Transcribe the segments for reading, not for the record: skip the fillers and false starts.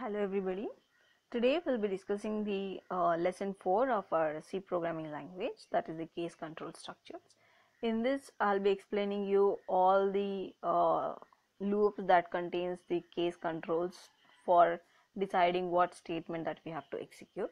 Hello everybody. Today we'll be discussing the lesson 4 of our C programming language, that is the case control structures. In this I'll be explaining you all the loops that contains the case controls for deciding what statement that we have to execute.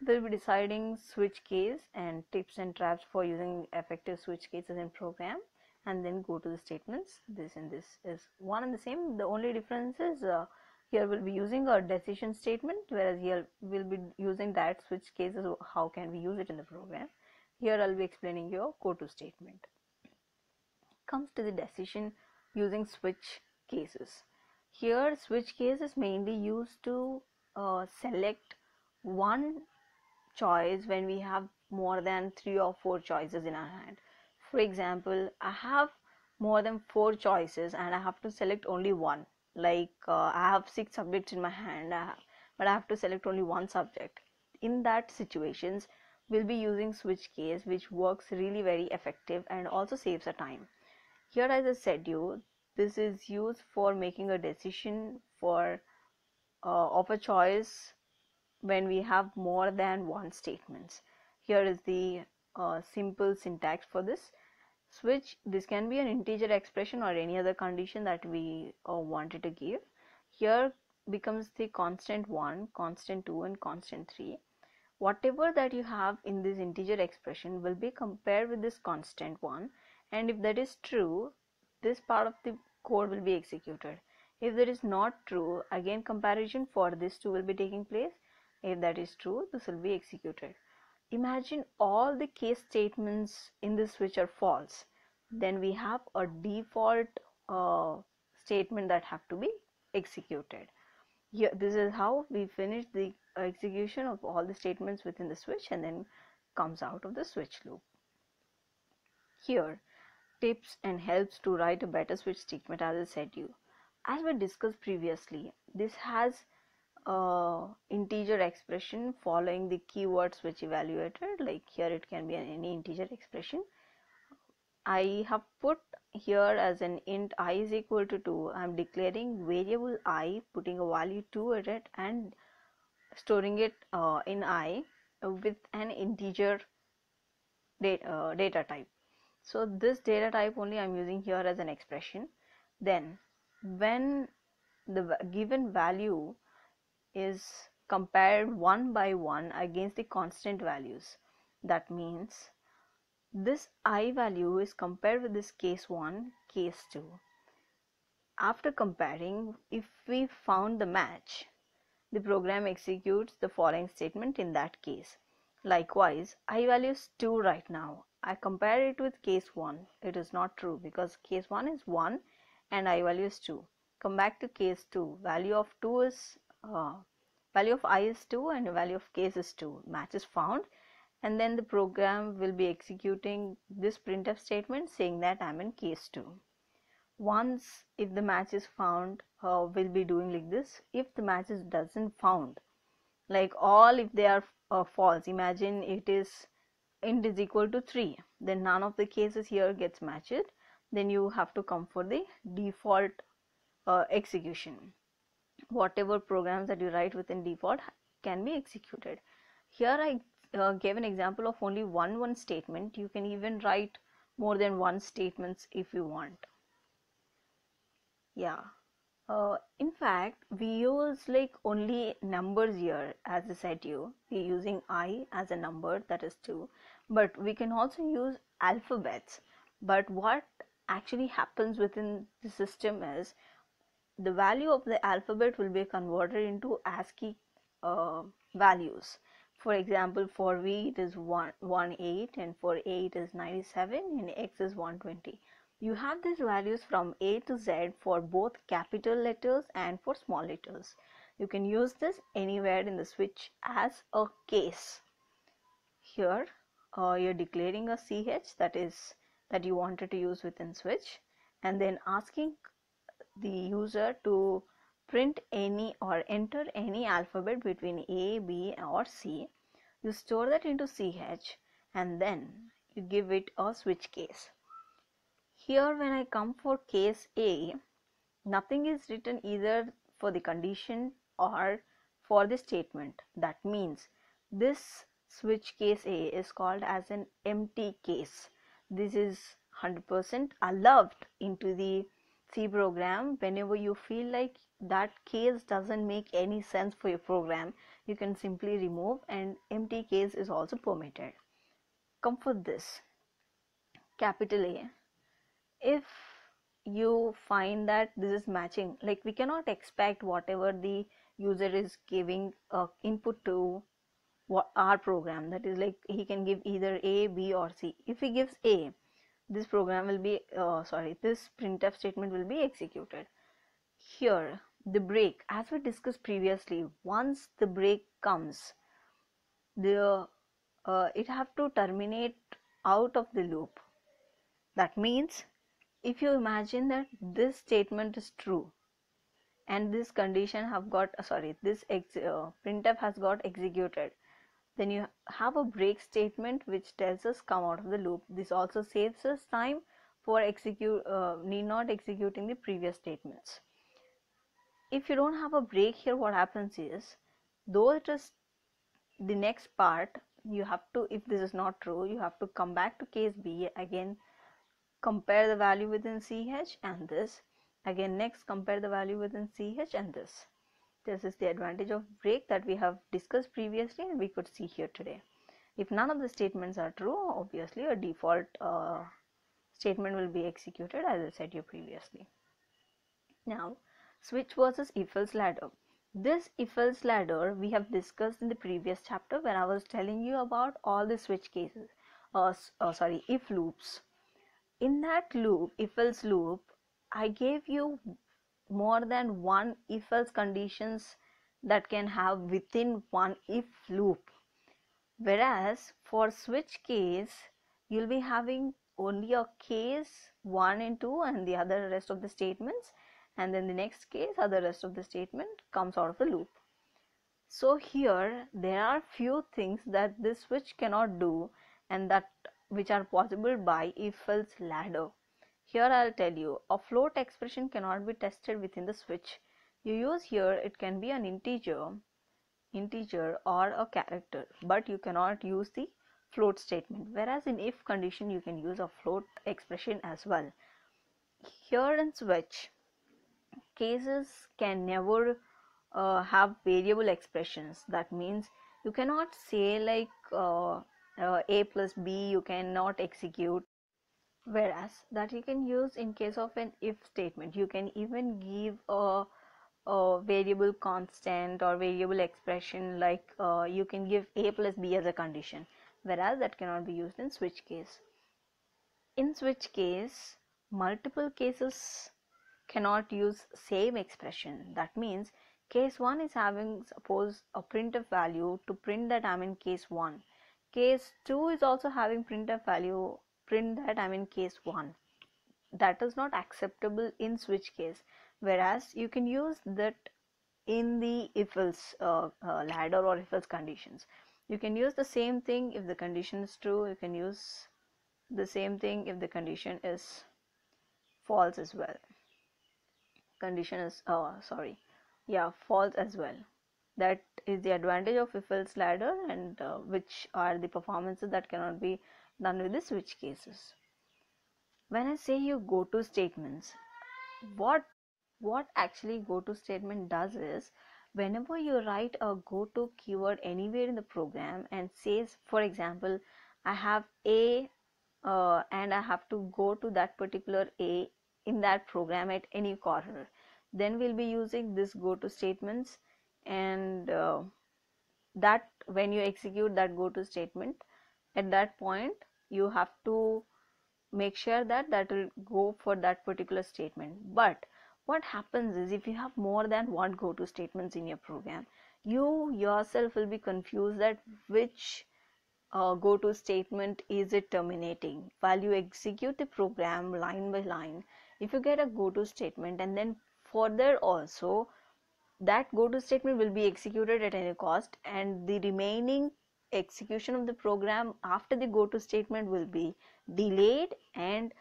We'll be deciding switch case and tips and traps for using effective switch cases in program, and then go to the statements. This and this is one and the same. The only difference is here we'll be using a decision statement, whereas here we'll be using that switch cases. How can we use it in the program? Here I'll be explaining your go-to statement. Comes to the decision using switch cases. Here switch case is mainly used to select one choice when we have more than 3 or 4 choices in our hand. For example, I have more than 4 choices and I have to select only one. Like I have 6 subjects in my hand, but I have to select only one subject. In that situations, we'll be using switch case, which works really very effective and also saves a time. Here, as I said you, this is used for making a decision for of a choice when we have more than one statements. Here is the simple syntax for this. Switch, this can be an integer expression or any other condition that we wanted to give. Here becomes the constant 1, constant 2 and constant 3. Whatever that you have in this integer expression will be compared with this constant 1, and if that is true, this part of the code will be executed. If that is not true, again comparison for this two will be taking place. If that is true, this will be executed. Imagine all the case statements in this switch are false. Then we have a default statement that have to be executed. Here, this is how we finish the execution of all the statements within the switch and then comes out of the switch loop. Here, tips and helps to write a better switch statement, as I said you. As we discussed previously, this has integer expression following the keywords which evaluated. Like here it can be any integer expression. I have put here as an int I is equal to 2. I am declaring variable I, putting a value 2 at it and storing it in I with an integer data type. So this data type only I am using here as an expression. Then when the given value is compared one by one against the constant values, that means this I value is compared with this case 1, case 2. After comparing, if we found the match, the program executes the following statement in that case. Likewise, I value is 2 right now. I compare it with case 1. It is not true because case 1 is 1 and I value is 2. Come back to case 2. Value of 2 is value of I is 2 and value of case is 2. Match is found, and then the program will be executing this printf statement saying that I am in case 2. Once if the match is found, we'll be doing like this. If the match is doesn't found, like all if they are false, imagine it is int is equal to 3, then none of the cases here gets matched, then you have to come for the default execution. Whatever programs that you write within default can be executed. Here I gave an example of only one statement. You can even write more than one statements if you want. Yeah. In fact, we use like only numbers here. As I said you, we're using I as a number, that is 2, but we can also use alphabets. But what actually happens within the system is the value of the alphabet will be converted into ASCII values. For example, for V it is 118 and for A it is 97 and X is 120. You have these values from A to Z for both capital letters and for small letters. You can use this anywhere in the switch as a case. Here you're declaring a CH that you wanted to use within switch, and then asking the user to print any or enter any alphabet between A, B or C. You store that into CH and then you give it a switch case. Here when I come for case A, nothing is written either for the condition or for the statement. That means this switch case A is called as an empty case. This is 100% allowed into the C program. Whenever you feel like that case doesn't make any sense for your program, you can simply remove, and empty case is also permitted. Come for this, capital A. If you find that this is matching, like we cannot expect whatever the user is giving input to what our program, that is like he can give either A, B or C. If he gives A, this program will be this printf statement will be executed. Here the break, as we discussed previously, once the break comes, the it have to terminate out of the loop. That means if you imagine that this statement is true and this condition have got printf has got executed, then you have a break statement which tells us come out of the loop. This also saves us time for need not executing the previous statements. If you don't have a break here, what happens is, though it is the next part, you have to, if this is not true, you have to come back to case B again, compare the value within CH and this, again next compare the value within CH and this. This is the advantage of break that we have discussed previously and we could see here today. If none of the statements are true, obviously a default statement will be executed, as I said you previously. Now, switch versus if-else ladder. This if-else ladder we have discussed in the previous chapter when I was telling you about all the switch cases, if loops. In that loop, if-else loop, I gave you more than one if-else conditions that can have within one if loop. Whereas for switch case, you'll be having only a case 1 and 2 and the other rest of the statements, and then the next case other rest of the statement comes out of the loop. So here there are few things that this switch cannot do and that which are possible by if-else ladder. Here I'll tell you, a float expression cannot be tested within the switch. You use here, it can be an integer or a character, but you cannot use the float statement, whereas in if condition you can use a float expression as well. Here in switch, cases can never have variable expressions. That means you cannot say like a plus b you cannot execute, whereas that you can use in case of an if statement. You can even give a variable constant or variable expression, like you can give a plus b as a condition, whereas that cannot be used in switch case. In switch case, multiple cases cannot use same expression. That means case 1 is having, suppose, a printf value to print that I'm in case 1. Case 2 is also having printf value, print that I'm in case 1. That is not acceptable in switch case, whereas you can use that in the if-else ladder or if-else conditions. You can use the same thing if the condition is true. You can use the same thing if the condition is false as well. Condition is false as well. That is the advantage of if-else ladder, and which are the performances that cannot be done with the switch cases. When I say you go to statements, what actually go to statement does is, whenever you write a go to keyword anywhere in the program and says, for example, I have a and I have to go to that particular a in that program at any corner, then we'll be using this go to statements, and that when you execute that go to statement, at that point you have to make sure that that will go for that particular statement. But what happens is, if you have more than one go to statements in your program, you yourself will be confused that which go to statement is it terminating. While you execute the program line by line, if you get a go to statement and then further also that go to statement will be executed at any cost, and the remaining execution of the program after the go to statement will be delayed, and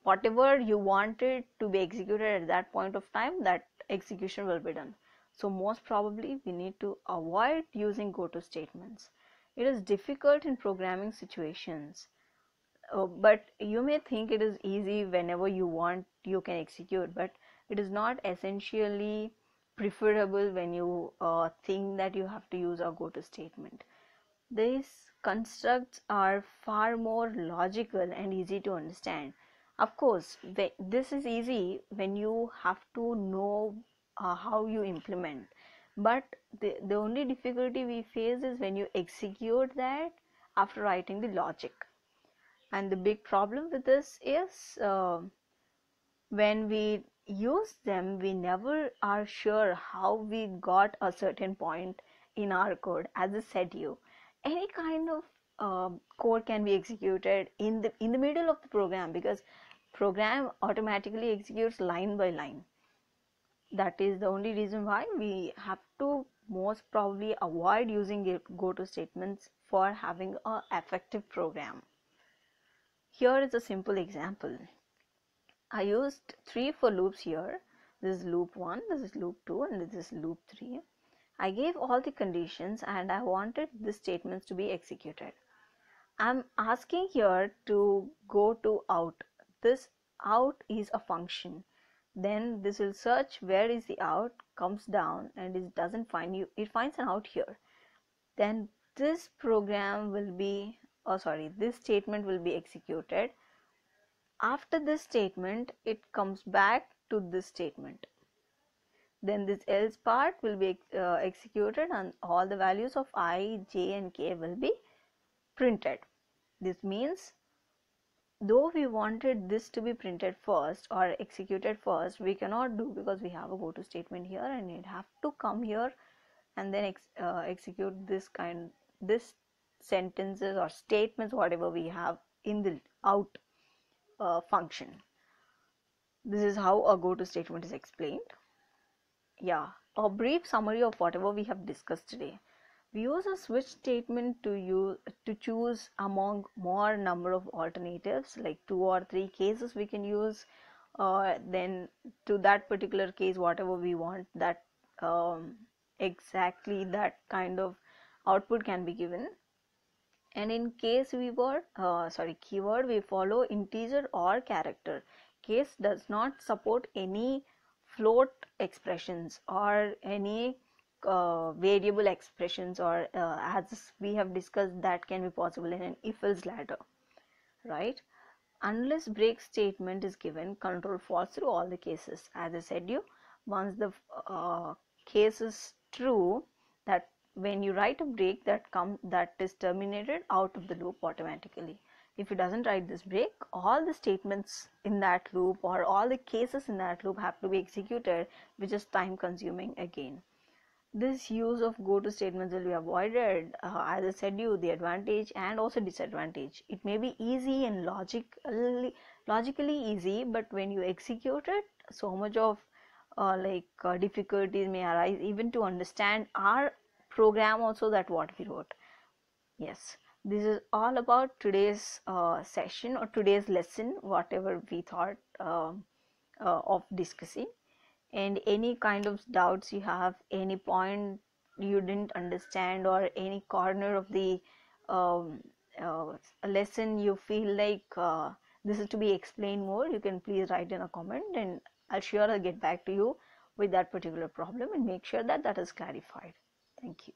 whatever you wanted to be executed at that point of time, that execution will be done. So most probably we need to avoid using goto statements. It is difficult in programming situations, but you may think it is easy. Whenever you want you can execute, but it is not essentially preferable when you think that you have to use a goto statement. These constructs are far more logical and easy to understand. Of course, this is easy when you have to know how you implement. But the only difficulty we face is when you execute that after writing the logic. And the big problem with this is when we use them, we never are sure how we got a certain point in our code. As I said, you any kind of code can be executed in the middle of the program, because program automatically executes line by line. That is the only reason why we have to most probably avoid using goto statements for having an effective program. Here is a simple example. I used 3 for loops here. This is loop 1, this is loop 2, and this is loop 3. I gave all the conditions and I wanted these statements to be executed. I'm asking here to go to out. This out is a function. Then this will search where is the out, comes down, and it doesn't find you. It finds an out here. Then this program will be, this statement will be executed. After this statement, it comes back to this statement. Then this else part will be executed and all the values of I, j and k will be printed. This means though we wanted this to be printed first or executed first, we cannot do, because we have a goto statement here and it have to come here and then execute this sentences or statements, whatever we have in the out function. This is how a goto statement is explained. Yeah, a brief summary of whatever we have discussed today. We use a switch statement to choose among more number of alternatives, like 2 or 3 cases we can use. Then to that particular case, whatever we want, that exactly that kind of output can be given. And in case keyword, we follow integer or character. Case does not support any float expressions or any variable expressions, or as we have discussed, that can be possible in an if-else ladder, right? Unless break statement is given, control falls through all the cases. As I said you, once the case is true, that when you write a break, that is terminated out of the loop automatically. If it doesn't write this break, all the statements in that loop or all the cases in that loop have to be executed, which is time consuming again. This use of goto statements will be avoided. As I said you, the advantage and also disadvantage. It may be easy and logically easy, but when you execute it, so much of difficulties may arise, even to understand our program also, that what we wrote. Yes, this is all about today's session or today's lesson, whatever we thought of discussing. And any kind of doubts you have, any point you didn't understand, or any corner of the um, lesson you feel like this is to be explained more, you can please write in a comment, and I'll get back to you with that particular problem and make sure that that is clarified. Thank you.